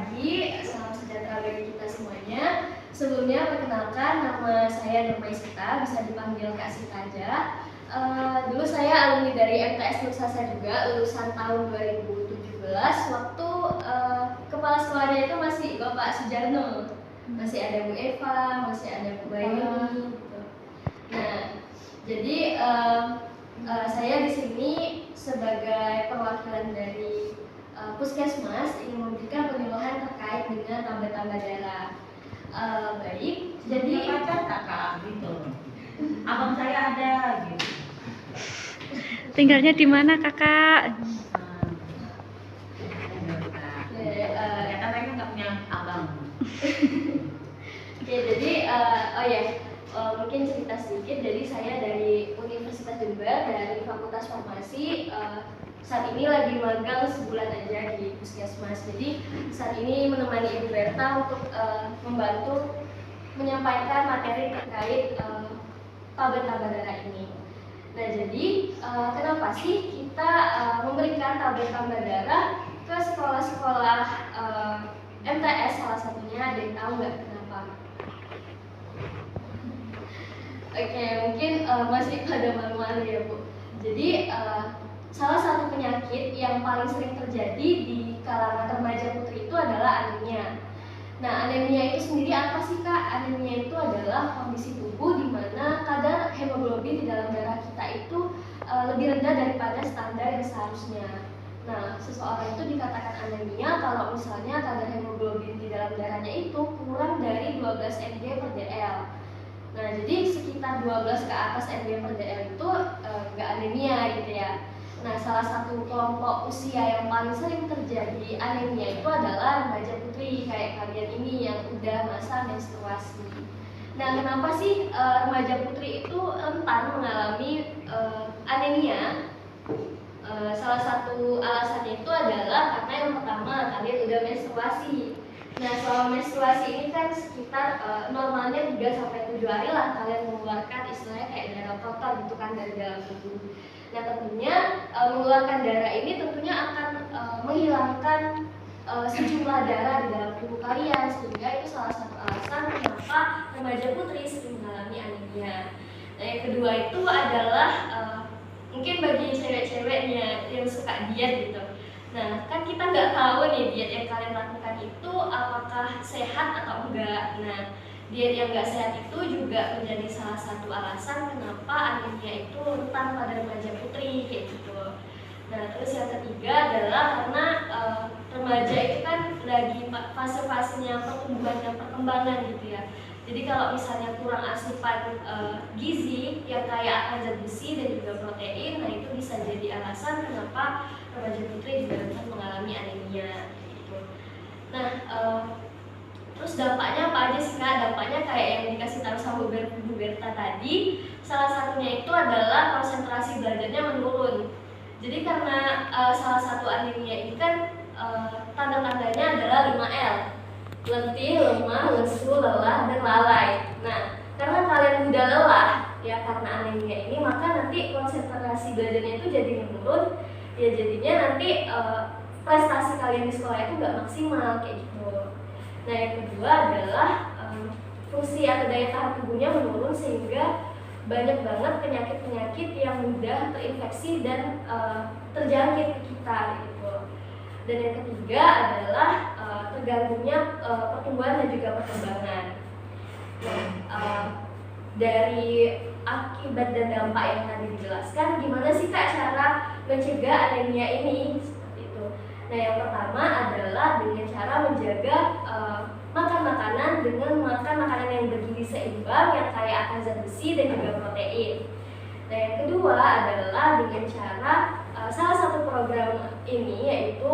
pagi, salam sejahtera bagi kita semuanya. Sebelumnya perkenalkan, nama saya Nurma Isita, bisa dipanggil Kak Sita aja. Dulu saya alumni dari MTS Nursasa juga, lulusan tahun 2017. Waktu kepala sekolahnya itu masih Bapak Sujarno, masih ada Bu Eva, masih ada Bu Bayuni. Gitu. Nah, jadi saya di sini sebagai perwakilan dari Puskesmas ingin memberikan penyuluhan terkait dengan tambah-tambah darah. Baik, jadi pacar kakak gitu. Abang saya ada gitu. Tinggalnya di mana kakak? Ya katanya nggak punya abang. Ya, jadi mungkin cerita sedikit. Jadi saya dari Universitas Jember, dari Fakultas Farmasi. Saat ini lagi magang sebulan aja di Puskesmas. Jadi saat ini menemani Ibu Berta untuk membantu menyampaikan materi terkait tablet-tablet darah ini. Nah, jadi kenapa sih kita memberikan tablet-tablet darah ke sekolah-sekolah MTS salah satunya? Ada yang tahu nggak kenapa? Oke, mungkin masih pada malu-malu ya Bu. Jadi salah satu penyakit yang paling sering terjadi di kalangan remaja putri itu adalah anemia. Nah, anemia itu sendiri apa sih Kak? Anemia itu adalah kondisi tubuh di mana kadar hemoglobin di dalam darah kita itu lebih rendah daripada standar yang seharusnya. Nah, seseorang itu dikatakan anemia kalau misalnya kadar hemoglobin di dalam darahnya itu kurang dari 12 mg per dl. Nah, jadi sekitar 12 ke atas mg per dl itu nggak anemia gitu ya. Nah, salah satu kelompok usia yang paling sering terjadi anemia itu adalah remaja putri kayak kalian ini yang udah masa menstruasi. Nah, kenapa sih remaja putri itu rentan mengalami anemia? Salah satu alasannya itu adalah karena yang pertama kalian udah menstruasi. Nah, selama menstruasi ini kan sekitar normalnya 3-7 hari lah kalian mengeluarkan istilahnya kayak darah kotor gitu kan dari dalam tubuh. Nah, tentunya mengeluarkan darah ini tentunya akan menghilangkan sejumlah darah di dalam tubuh kalian, sehingga itu salah satu alasan kenapa remaja putri sering mengalami anemia. Nah, yang kedua itu adalah mungkin bagi cewek-ceweknya yang suka diet gitu. Nah, kan kita nggak tahu nih diet yang kalian lakukan itu apakah sehat atau enggak. Nah, diet yang nggak sehat itu juga menjadi salah satu alasan kenapa anemia itu rentan pada remaja putri kayak gitu. Nah, terus yang ketiga adalah karena remaja itu kan lagi fase-fasenya pertumbuhan dan perkembangan gitu ya. Jadi kalau misalnya kurang asupan gizi yang kaya akan zat besi dan juga protein, nah itu bisa jadi alasan kenapa remaja putri juga rentan mengalami anemia gitu. Nah, terus dampaknya apa aja sih Kak? Dampaknya kayak yang dikasih tahu sama Bu Berta tadi, salah satunya itu adalah konsentrasi belajarnya menurun. Jadi karena salah satu anemia ini kan tanda-tandanya adalah 5L. Letih, lemah, lesu, lelah, dan lalai. Nah, karena kalian mudah lelah ya karena anemia ini, maka nanti konsentrasi belajarnya itu jadi menurun. Ya jadinya nanti prestasi kalian di sekolah itu nggak maksimal kayak gitu. Nah, yang kedua adalah fungsi atau daya tahan tubuhnya menurun sehingga banyak banget penyakit-penyakit yang mudah terinfeksi dan terjangkit ke kita gitu. Dan yang ketiga adalah terganggunya pertumbuhan dan juga perkembangan. Nah, dari akibat dan dampak yang tadi dijelaskan, gimana sih Kak cara mencegah anemia ini? Seperti itu. Nah, yang pertama adalah dengan cara menjaga makan makanan dengan makan makanan yang bergizi seimbang, yang kaya akan zat besi dan juga protein. Nah, yang kedua adalah dengan cara salah satu program ini yaitu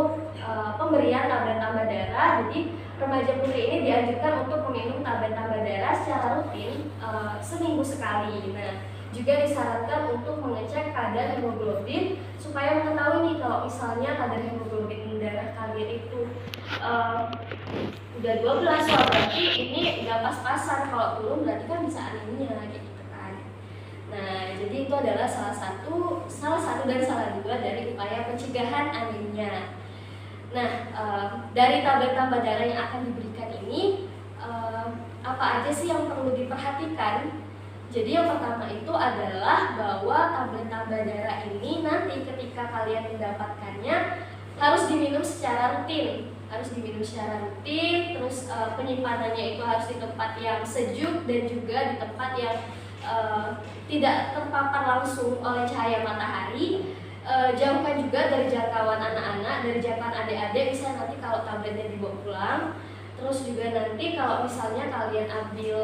pemberian tablet tambah darah. Jadi remaja putri ini dianjurkan untuk meminum tablet tambah darah secara rutin seminggu sekali. Nah, juga disarankan untuk mengecek kadar hemoglobin supaya mengetahui nih kalau misalnya kadar hemoglobin darah kalian itu udah 12, berarti ini udah pas-pasan. Kalau turun berarti kan bisa anemia kayak gitu kan. Nah, jadi itu adalah salah satu dan salah dua dari upaya pencegahan anemia. Nah, dari tablet tambah darah yang akan diberikan ini apa aja sih yang perlu diperhatikan? Jadi yang pertama itu adalah bahwa tablet tambah darah ini nanti ketika kalian mendapatkannya harus diminum secara rutin. Terus penyimpanannya itu harus di tempat yang sejuk dan juga di tempat yang tidak terpapar langsung oleh cahaya matahari. Jauhkan juga dari jangkauan anak-anak, dari jangkauan adik-adik, bisa nanti kalau tabletnya dibawa pulang. Terus juga nanti kalau misalnya kalian ambil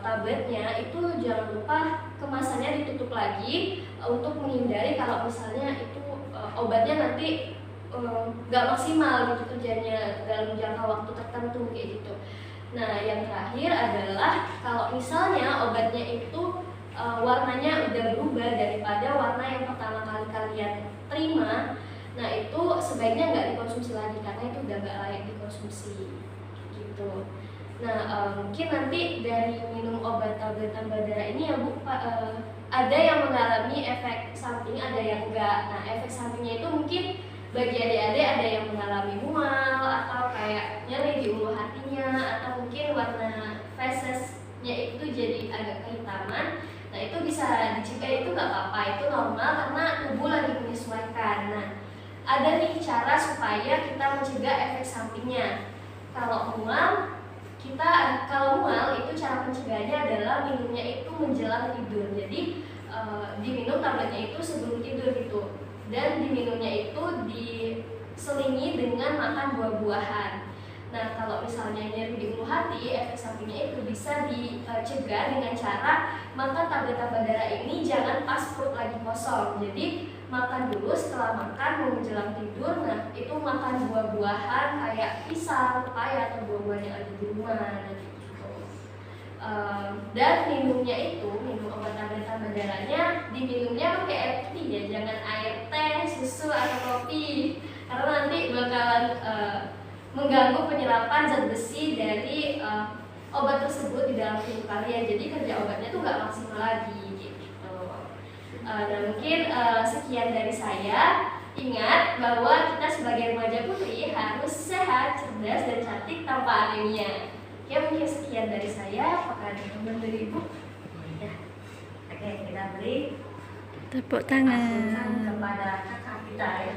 tabletnya itu jangan lupa kemasannya ditutup lagi untuk menghindari kalau misalnya itu obatnya nanti nggak maksimal gitu kerjanya dalam jangka waktu tertentu kayak gitu. Nah yang terakhir adalah kalau misalnya obatnya itu warnanya udah berubah daripada warna yang pertama kali kalian terima, nah itu sebaiknya nggak dikonsumsi lagi karena itu udah nggak layak dikonsumsi gitu. Nah mungkin nanti dari minum obat tablet tambah darah ini ya Bu, ada yang mengalami efek samping, ada yang enggak. Nah efek sampingnya itu mungkin bagi adik-adik ada yang mengalami mual atau kayak nyeri di ulu hatinya, atau mungkin warna fesesnya itu jadi agak kehitaman. Nah itu bisa dicegah, itu nggak apa-apa, itu normal karena tubuh lagi menyesuaikan. Nah ada nih cara supaya kita mencegah efek sampingnya. Kalau mual itu cara pencegahannya adalah minumnya itu menjelang tidur. Jadi diminum tabletnya itu sebelum tidur gitu. Dan diminumnya itu diselingi dengan makan buah-buahan. Nah kalau misalnya nyeri di ulu hati, efek sampingnya itu bisa dicegah dengan cara makan tablet tambah darah ini jangan pas perut lagi kosong. Jadi makan dulu, setelah makan mau menjelang tidur, nah itu makan buah-buahan kayak pisang, pepaya atau buah-buahan yang ada di rumah gitu. Dan minum obat tablet tambah darahnya diminumnya pakai air putih ya, jangan air teh, susu atau kopi, karena nanti bakalan mengganggu penyerapan zat besi dari obat tersebut di dalam tubuh kalian. Jadi kerja obatnya tuh nggak maksimal lagi gitu. Nah mungkin sekian dari saya. Ingat bahwa kita sebagai remaja putri harus sehat, cerdas, dan cantik tanpa anemia. Ya mungkin sekian dari saya. Apakah ada teman dari Ibu? Ya. Oke, kita beri Tepuk tangan. kepada kakak kita ya.